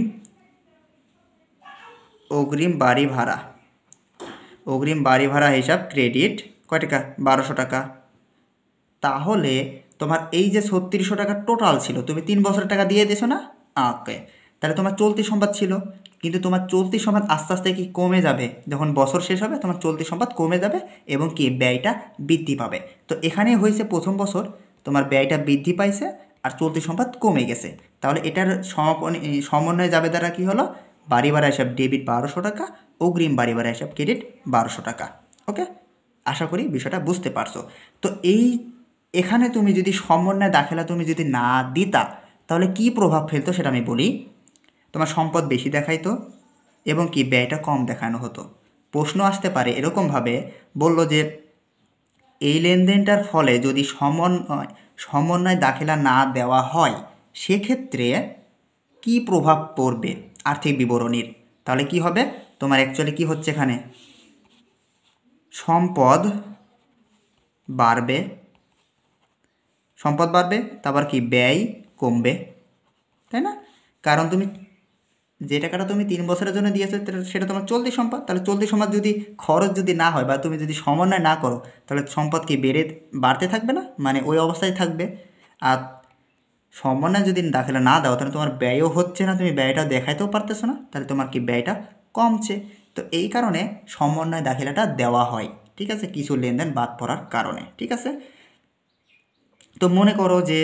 Speaker 1: অগ্রিম বাড়ি ভাড়া, অগ্রিম বাড়ি ভাড়া হিসাব ক্রেডিট কয় টাকা? 1200 টাকা। তাহলে তোমার এই যে 3600 টাকা টোটাল ছিল, তুমি 3 বছরের টাকা দিয়ে দিয়েছো না? ওকে, তাহলে তোমার চলতি সম্পদ ছিল, কিন্তু তোমার চলতি সম্পদ আস্তে আস্তে কি কমে যাবে, যখন বছর শেষ হবে তোমার চলতি সম্পদ কমে যাবে এবং কি ব্যয়টা বৃদ্ধি পাবে। তো এখানে হয়েছে প্রথম বছর তোমার ব্যয়টা বৃদ্ধি পাইছে আর চলতি সম্পদ কমে গেছে, তাহলে এটার সমন্বয় যাবে দ্বারা কি হলো, বাড়ি ভাড়া হিসাব ডেবিট 1200 টাকা, অগ্রিম বাড়ি ভাড়া হিসাব ক্রেডিট 1200 টাকা। ওকে, আশা করি বিষয়টা বুঝতে পারছো। তো এখানে তুমি যদি সমন্বয় দাখিলা তুমি যদি না দিতা তাহলে কি প্রভাব ফেলতো সেটা আমি বলি। তোমার সম্পদ বেশি দেখাইতো এবং কি ব্যয়টা কম দেখানো হতো। প্রশ্ন আসতে পারে এরকমভাবে, বলল যে এই লেনদেনটার ফলে যদি সমন্বয় দাখিলা না দেওয়া হয় সেক্ষেত্রে কি প্রভাব পড়বে আর্থিক বিবরণীর। তাহলে কি হবে, তোমার অ্যাকচুয়ালি কি হচ্ছে এখানে, সম্পদ বাড়বে, সম্পদ বাড়বে, তারপর কি ব্যয় কমবে, তাই না? কারণ তুমি যে টাকাটা তুমি 3 বছরের জন্য দিয়েছো সেটা তোমার চলতি সম্পদ, তাহলে চলতি সম্পদ যদি খরচ যদি না হয় বা তুমি যদি সমন্বয় না করো তাহলে সম্পদ কি বাড়তে থাকবে না, মানে ওই অবস্থায় থাকবে। আর সমন্বয় যদি দাখিলা না দাও তাহলে তোমার ব্যয়ও হচ্ছে না, তুমি ব্যয়টা দেখাইতেও পারতেছো না, তাহলে তোমার কি ব্যয়টা কমছে। তো এই কারণে সমন্বয় দাখিলাটা দেওয়া হয়, ঠিক আছে, কিছু লেনদেন বাদ পড়ার কারণে, ঠিক আছে। তো মনে করো যে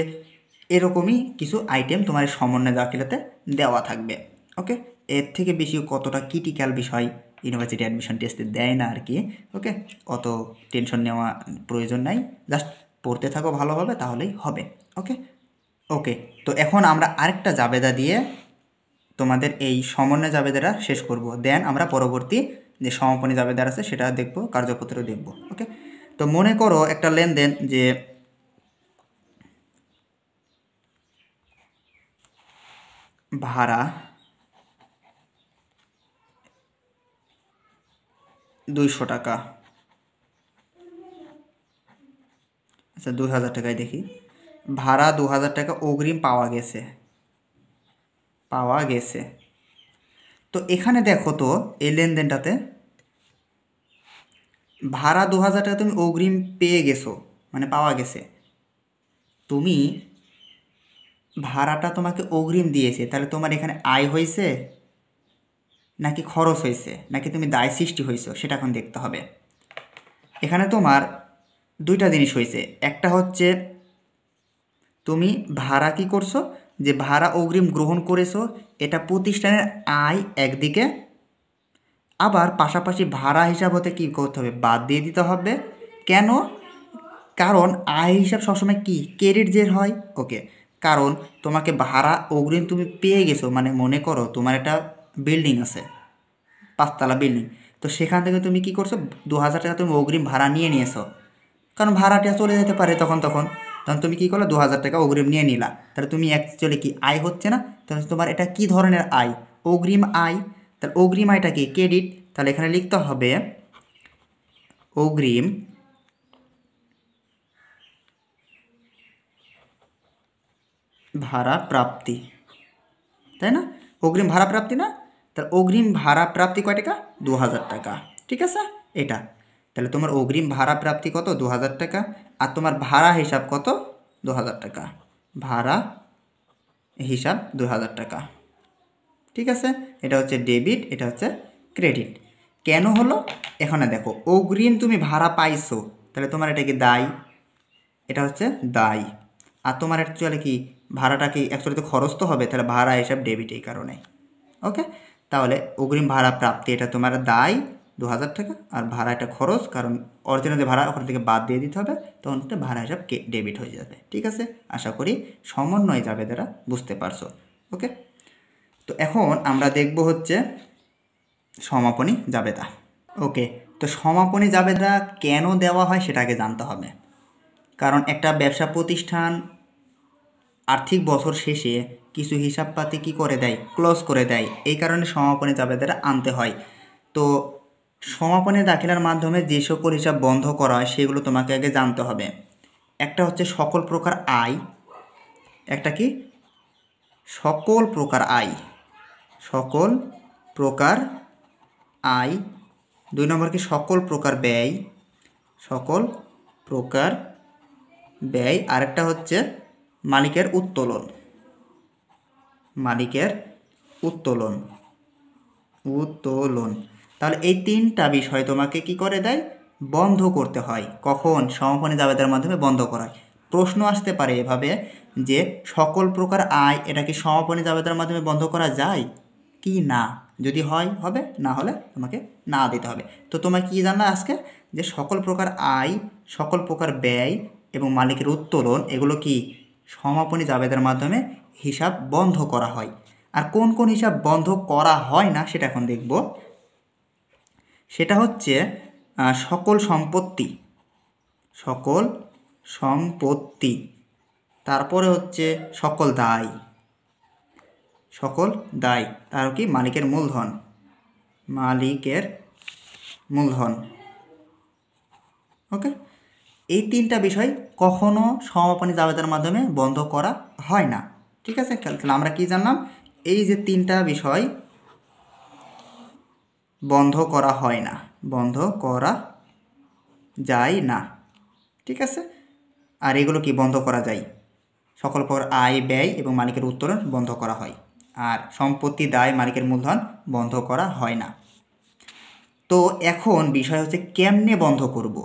Speaker 1: এরকমই কিছু আইটেম তোমার সমন্বয় দাখিলাতে দেওয়া থাকবে। ওকে, এর থেকে বেশি কতটা ক্রিটিক্যাল বিষয় ইউনিভার্সিটি অ্যাডমিশন টেস্টে দেয় না আর কি। ওকে, অত টেনশন নেওয়া প্রয়োজন নাই, জাস্ট পড়তে থাকো ভালোভাবে তাহলেই হবে। ওকে ওকে, তো এখন আমরা আরেকটা জাবেদা দিয়ে তোমাদের এই সমন্বয় জাবেদাটা শেষ করব, দেন আমরা পরবর্তী যে সমাপনী জাবেদার আছে সেটা দেখব, কার্যপত্র দেখব। ওকে, তো মনে করো একটা লেনদেন যে ভাড়া 200 টাকা, আচ্ছা 2000 টাকায় দেখি, ভাড়া 2000 টাকা অগ্রিম পাওয়া গেছে, তো এখানে দেখো তো এই লেনদেনটাতে ভাড়া 2000 টাকা তুমি অগ্রিম পেয়ে গেছো, মানে পাওয়া গেছে, তুমি ভাড়াটা তোমাকে অগ্রিম দিয়েছে, তাহলে তোমার এখানে আয় হয়েছে নাকি খরচ হয়েছে নাকি তুমি দায় সৃষ্টি হয়েছো সেটা এখন দেখতে হবে। এখানে তোমার দুইটা জিনিস হয়েছে, একটা হচ্ছে তুমি ভাড়া কি করছো, যে ভাড়া অগ্রিম গ্রহণ করেছো, এটা প্রতিষ্ঠানের আয় একদিকে, আবার পাশাপাশি ভাড়া হিসাব হতে কী করতে হবে, বাদ দিয়ে দিতে হবে। কেন? কারণ আয় হিসাব সবসময় কি ক্রেডিট যে হয়। ওকে, কারণ তোমাকে ভাড়া অগ্রিম তুমি পেয়ে গেছো, মানে মনে করো তোমার একটা বিল্ডিং আছে, 5তলা বিল্ডিং, তো সেখান থেকে তুমি কি করছো, 2000 টাকা তুমি অগ্রিম ভাড়া নিয়েছো, কারণ ভাড়াটা চলে যেতে পারে তখন তুমি কী করলে 2000 টাকা অগ্রিম নিয়ে নিলা, তাহলে তুমি অ্যাকচুয়ালি কি আয় হচ্ছে না, তাহলে তোমার এটা কি ধরনের আয়, অগ্রিম আয়, তাহলে অগ্রিম আয়টা কি ক্রেডিট, তাহলে এখানে লিখতে হবে অগ্রিম ভাড়া প্রাপ্তি, তাই না? অগ্রিম ভাড়া প্রাপ্তি না, তাহলে অগ্রিম ভাড়া প্রাপ্তি কয় টাকা, 2000 টাকা, ঠিক আছে এটা। তাহলে তোমার অগ্রিম ভাড়া প্রাপ্তি কত, 2000 টাকা, আর তোমার ভাড়া হিসাব কত, 2000 টাকা, ভাড়া হিসাব 2000 টাকা, ঠিক আছে। এটা হচ্ছে ডেবিট, এটা হচ্ছে ক্রেডিট। কেন হলো, এখানে দেখো অগ্রিম তুমি ভাড়া পাইছো, তাহলে তোমার এটা কি দায়, এটা হচ্ছে দায়, আর তোমার অ্যাকচুয়ালি কি ভাড়াটা কি অ্যাকচুয়ালি তো খরচ তো হবে, তাহলে ভাড়া হিসাব ডেবিট এই কারণে। ওকে, তাহলে অগ্রিম ভাড়া প্রাপ্তি এটা তোমার দায় 2000 টাকা, আর ভাড়া এটা খরচ, কারণ অরিজিনাল যে ভাড়া ওখান থেকে বাদ দিয়ে দিতে হবে, তখন ভাড়া হিসাব ডেবিট হয়ে যাবে, ঠিক আছে। আশা করি সমন্বয় যাবে দ্বারা বুঝতে পারছো। ওকে, তো এখন আমরা দেখব হচ্ছে সমাপনী জাবেদা। ওকে, তো সমাপনী জাবেদা কেন দেওয়া হয় সেটাকে জানতে হবে, কারণ একটা ব্যবসা প্রতিষ্ঠান আর্থিক বছর শেষে কিছু হিসাবপাতি কি করে দেয়, ক্লোজ করে দেয়, এই কারণে সমাপনী জাবেদাটা আনতে হয়। তো সমাপনী দাখিলার মাধ্যমে যে সকল হিসাব বন্ধ করা হয় সেগুলো তোমাকে আগে জানতে হবে। একটা হচ্ছে সকল প্রকার আয়, একটা কি সকল প্রকার আয়, সকল প্রকার আয়, 2 নম্বর কি সকল প্রকার ব্যয়, সকল প্রকার ব্যয়, আরেকটা হচ্ছে মালিকের উত্তোলন, মালিকের উত্তোলন, উত্তোলন। তাহলে এই 3টা বিষয় তোমাকে কি করে দেয়, বন্ধ করতে হয়। কখন? সমাপনী জাবেদার মাধ্যমে বন্ধ করা হয়। প্রশ্ন আসতে পারে এভাবে যে সকল প্রকার আয় এটা কি সমাপনী জাবেদার মাধ্যমে বন্ধ করা যায় কি না, যদি হয় হবে, না হলে তোমাকে না দিতে হবে। তো তোমার কি জানা আজকে যে সকল প্রকার আয়, সকল প্রকার ব্যয় এবং মালিকের উত্তোলন এগুলো কি সমাপনী জাবেদার মাধ্যমে হিসাব বন্ধ করা হয়। আর কোন কোন হিসাব বন্ধ করা হয় না সেটা এখন দেখব। সেটা হচ্ছে সকল সম্পত্তি, সকল সম্পত্তি, তারপরে হচ্ছে সকল দায়, সকল দায়, তার কি মালিকের মূলধন, মালিকের মূলধন। ওকে, এই 3টা বিষয় কখনো সমাপনী জাবেদার মাধ্যমে বন্ধ করা হয় না। ঠিক আছে, তাহলে আমরা কি জানলাম, এই যে 3টা বিষয় বন্ধ করা হয় না, বন্ধ করা যায় না। ঠিক আছে, আর এগুলো কি বন্ধ করা যায়, সকল প্রকার আয় ব্যয় এবং মালিকের উত্তোলন বন্ধ করা হয়, আর সম্পত্তি দায় মালিকের মূলধন বন্ধ করা হয় না। তো এখন বিষয় হচ্ছে কেমনে বন্ধ করব।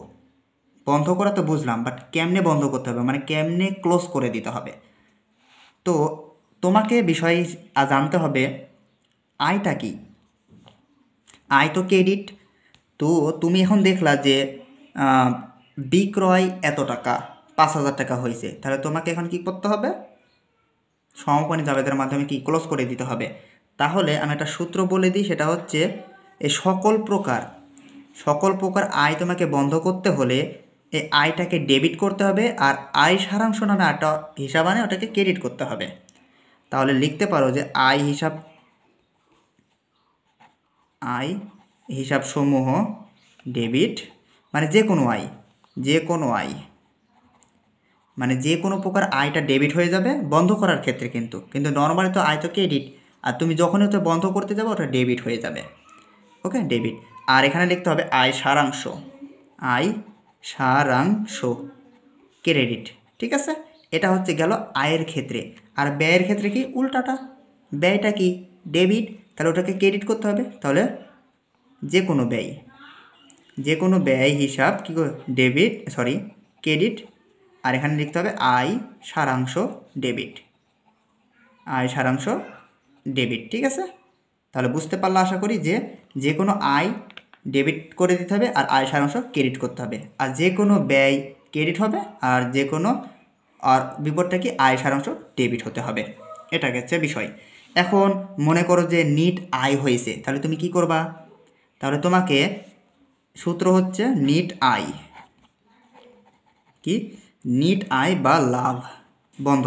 Speaker 1: বন্ধ করা তো বুঝলাম, বাট কেমনে বন্ধ করতে হবে, মানে কেমনে ক্লোজ করে দিতে হবে। তো তোমাকে বিষয় জানতে হবে আয়টা কি। আয় তো ক্রেডিট। তো তুমি এখন দেখলা যে বিক্রয় এত টাকা, 5,000 টাকা হয়েছে, তাহলে তোমাকে এখন কি করতে হবে, সমাপনী জাবেদার মাধ্যমে কি ক্লোজ করে দিতে হবে। তাহলে আমি একটা সূত্র বলে দিই, সেটা হচ্ছে এই সকল প্রকার আয় তোমাকে বন্ধ করতে হলে এই আয়টাকে ডেবিট করতে হবে, আর আয় সারাংশ নামে একটা হিসাব আনে ওটাকে ক্রেডিট করতে হবে। তাহলে লিখতে পারো যে আয় হিসাব সমূহ ডেবিট, মানে যে কোনো আয়, মানে যে কোনো প্রকার আয়টা ডেবিট হয়ে যাবে বন্ধ করার ক্ষেত্রে, কিন্তু নর্মালি তো আয় তো ক্রেডিট, আর তুমি যখনই তো বন্ধ করতে যাবে ওটা ডেবিট হয়ে যাবে। ওকে, ডেবিট। আর এখানে লিখতে হবে আয় সারাংশ ক্রেডিট। ঠিক আছে, এটা হচ্ছে গেল আয়ের ক্ষেত্রে। আর ব্যয়ের ক্ষেত্রে কি উল্টাটা, ব্যয়টা কি ডেবিট, তাহলে ওটাকে ক্রেডিট করতে হবে। তাহলে যে কোনো ব্যয় হিসাব কী করে ক্রেডিট। আর এখানে লিখতে হবে আয় সারাংশ ডেবিট। ঠিক আছে, তাহলে বুঝতে পারলে আশা করি যে কোনো আয় ডেবিট করে দিতে হবে আর আয় সারাংশ ক্রেডিট করতে হবে, আর যে কোনো ব্যয় ক্রেডিট হবে, আর যে কোনো আর বিপদটা কি আয় সারাংশ ডেবিট হতে হবে। এটা হচ্ছে বিষয়। এখন মনে করো যে নিট আয় হয়েছে, তাহলে তুমি কি করবা, তাহলে তোমাকে সূত্র হচ্ছে নিট আয় বা লাভ বন্ধ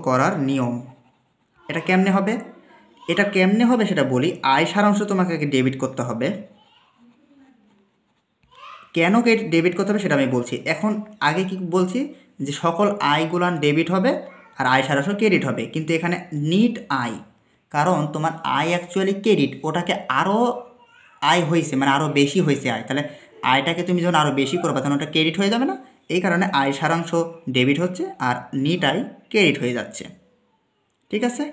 Speaker 1: করার নিয়ম। এটা কেমনে হবে সেটা বলি। আয় সারাংশ তোমাকে ডেবিট করতে হবে। কেন ডেবিট করতে হবে সেটা আমি বলছি। এখন আগে কি বলছি যে সকল আয়গুলান ডেবিট হবে আর আয় সারাংশ ক্রেডিট হবে, কিন্তু এখানে নিট আয়, কারণ তোমার আয় অ্যাকচুয়ালি ক্রেডিট, ওটাকে আরও আয় হয়েছে, মানে আরও বেশি হয়েছে আয়, তাহলে আয়টাকে তুমি যখন আরও বেশি করবে তখন ওটা ক্রেডিট হয়ে যাবে না। এই কারণে আয় সারাংশ ডেবিট হচ্ছে আর নিট আয় ক্রেডিট হয়ে যাচ্ছে। ঠিক আছে,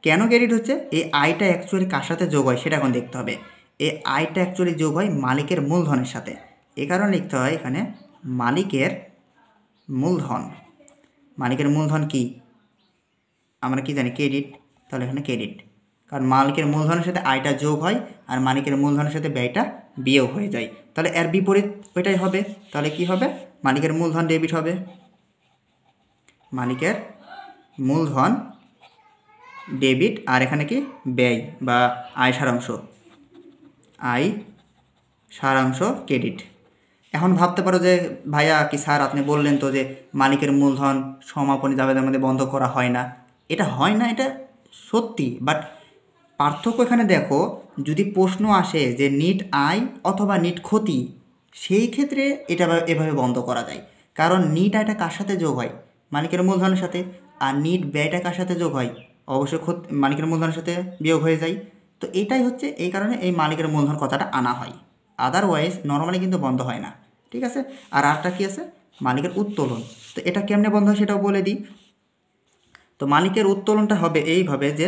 Speaker 1: কেন ক্রেডিট হচ্ছে, এই আয়টা অ্যাকচুয়ালি কার সাথে যোগ হয় সেটা এখন দেখতে হবে। এই আয়টা অ্যাকচুয়ালি যোগ হয় মালিকের মূলধনের সাথে, এই কারণে লিখতে হয় এখানে মালিকের মূলধন কি আমরা কি জানি ক্রেডিট, তাহলে এখানে ক্রেডিট, কারণ মালিকের মূলধনের সাথে আয়টা যোগ হয় আর মালিকের মূলধনের সাথে ব্যয়টা বিয়োগ হয়ে যায়। তাহলে এর বিপরীত ওইটাই হবে। তাহলে কি হবে, মালিকের মূলধন ডেবিট হবে, মালিকের মূলধন ডেবিট, আর এখানে কি ব্যয় বা আয় সারাংশ ক্রেডিট। এখন ভাবতে পারো যে ভাইয়া কি স্যার আপনি বললেন তো যে মালিকের মূলধন সমাপনী জাবেদার মধ্যে বন্ধ করা হয় না। এটা হয় না, এটা সত্যি, বাট পার্থক্য এখানে দেখো, যদি প্রশ্ন আসে যে নিট আয় অথবা নিট ক্ষতি, সেই ক্ষেত্রে এটা এভাবে বন্ধ করা যায়, কারণ নিট আয়টা কার সাথে যোগ হয়, মালিকের মূলধনের সাথে, আর নিট ব্যয়টা কার সাথে যোগ হয়, অবশ্যই মালিকের মূলধনের সাথে বিয়োগ হয়ে যায়। তো এটাই হচ্ছে এই কারণে এই মালিকের মূলধন কথাটা আনা হয়, আদারওয়াইজ নর্মালি কিন্তু বন্ধ হয় না। ঠিক আছে, আর আরটা কী আছে, মালিকের উত্তোলন। তো এটা কেমনে বন্ধ হয় সেটাও বলে দিই। তো মালিকের উত্তোলনটা হবে এইভাবে যে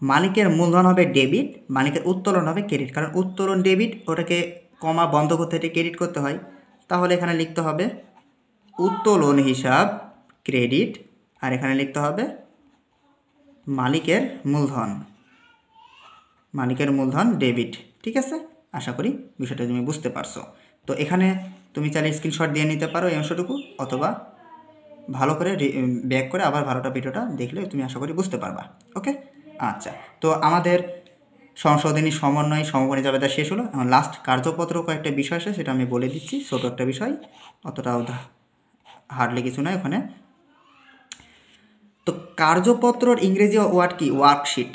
Speaker 1: মালিকের মূলধন হবে ডেবিট, মালিকের উত্তোলন হবে ক্রেডিট। কারণ উত্তোলন ডেবিট, ওটাকে কমা বন্ধ করতে হলে ক্রেডিট করতে হয়। তাহলে এখানে লিখতে হবে উত্তোলন হিসাব ক্রেডিট, আর এখানে লিখতে হবে মালিকের মূলধন, মালিকের মূলধন ডেবিট। ঠিক আছে, আশা করি বিষয়টা তুমি বুঝতে পারছো। তো এখানে তুমি চাইলে স্ক্রিনশট দিয়ে নিতে পারো এই অংশটুকু, অথবা ভালো করে ব্যাক করে আবার ভালোটা ভিডিওটা দেখলে তুমি আশা করি বুঝতে পারবা। ওকে, আচ্ছা। তো আমাদের সংশোধনী সমন্বয় সমপরি জাবেদা শেষ হলো। এখন লাস্ট কার্যপত্র কয়েকটা বিষয় আছে, সেটা আমি বলে দিচ্ছি। ছোটো একটা বিষয়, অতটাও হার্ডলি কিছু নয় ওখানে। তো কার্যপত্রর ইংরেজি ওয়ার্ড কি? ওয়ার্কশিট।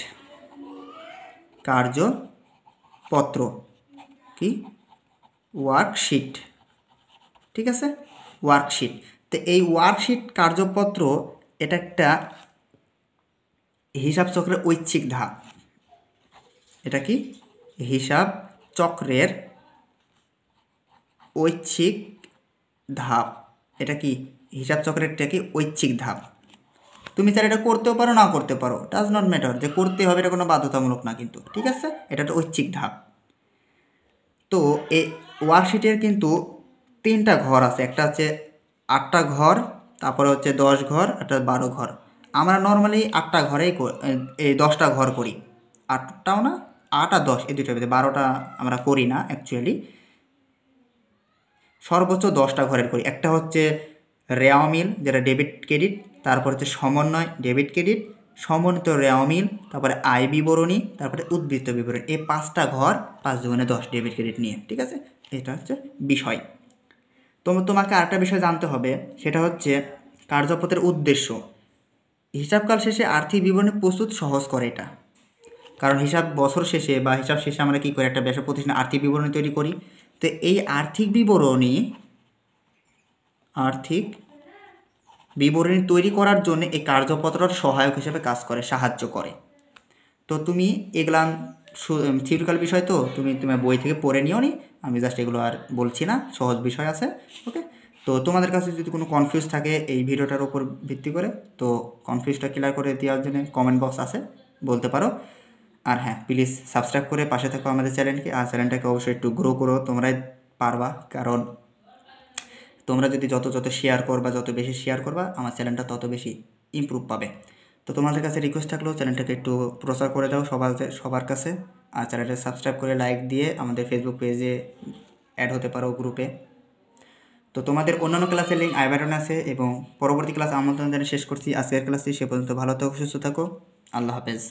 Speaker 1: কার্যপত্র কি? ওয়ার্কশিট। ঠিক আছে, ওয়ার্কশিট। তো এই ওয়ার্কশিট কার্যপত্র এটা একটা হিসাব চক্রের ঐচ্ছিক ধাপ। এটা কি? হিসাব চক্রের ঐচ্ছিক ধাপ। এটা কি? হিসাব চক্রের একটা কি ঐচ্ছিক ধাপ। তুমি চাইলে এটা করতেও পারো, না করতে পারো, ডাজ নট ম্যাটার, যে করতে হবে এটা কোনো বাধ্যতামূলক না কিন্তু। ঠিক আছে, এটা একটা ঐচ্ছিক ধাপ। তো এই ওয়ার্কশিটের কিন্তু 3টা ঘর আছে। একটা হচ্ছে 8টা ঘর, তারপরে হচ্ছে 10 ঘর, একটা 12 ঘর। আমরা নর্মালি 8টা ঘরেই এই 10টা ঘর করি। 8টাও না, 8 আর 10 এই দুটোর ভিতরে 12টা আমরা করি না অ্যাকচুয়ালি। সর্বোচ্চ 10টা ঘরের করি। একটা হচ্ছে রেওয়া মিল, যেটা ডেবিট ক্রেডিট, তারপর হচ্ছে সমন্বয় ডেবিট ক্রেডিট, সমন্বিত রেওয়া মিল, তারপরে আয় বিবরণী, তারপরে উদ্বৃত্ত বিবরণী। এই 5টা ঘর, 5 দুগুণে 10 ডেবিট ক্রেডিট নিয়ে। ঠিক আছে, এটা হচ্ছে বিষয়। তোমাকে আরেকটা বিষয় জানতে হবে, সেটা হচ্ছে কার্যপত্রের উদ্দেশ্য। হিসাবকাল শেষে আর্থিক বিবরণী প্রস্তুত সহজ করে এটা। কারণ হিসাব বছর শেষে বা হিসাব শেষে আমরা কী করি, একটা ব্যবসা প্রতিষ্ঠানে আর্থিক বিবরণী তৈরি করি। তো এই আর্থিক বিবরণী তৈরি করার জন্য এই কার্যপত্রটা সহায়ক হিসেবে কাজ করে, সাহায্য করে। তো তুমি এগুলা থিওরিক্যাল বিষয়, তো তুমি তোমার বই থেকে পড়ে নিও নি, আমি জাস্ট এগুলো আর বলছি না, সহজ বিষয় আছে। ওকে, তো তোমাদের কাছে যদি কোনো কনফিউজ থাকে এই ভিডিওটার উপর ভিত্তি করে, তো কনফিউজটা ক্লিয়ার করে দেওয়ার জন্য কমেন্ট বক্স আছে, বলতে পারো। আর হ্যাঁ, প্লিজ সাবস্ক্রাইব করে পাশে থাকো আমাদের চ্যানেলকে, আর চ্যানেলটাকে অবশ্যই একটু গ্রো করো, তোমরাই পারবা। কারণ তোমরা যদি যত শেয়ার করবা, যত বেশি শেয়ার করবা, আমার চ্যানেলটা তত বেশি ইমপ্রুভ পাবে। তো তোমাদের কাছে রিকোয়েস্ট থাকলেও চ্যানেলটাকে একটু প্রচার করে দাও সবার কাছে। আর চ্যানেলটা সাবস্ক্রাইব করে লাইক দিয়ে আমাদের ফেসবুক পেজে অ্যাড হতে পারো, গ্রুপে। তো তোমাদের অন্যান্য ক্লাসের লিঙ্ক আই বাটনে আছে, এবং পরবর্তী ক্লাস আমন্ত্রণ জানিয়ে শেষ করছি আজকের ক্লাসটি। সে পর্যন্ত ভালো থাকো, সুস্থ থাকো, আল্লাহ হাফেজ।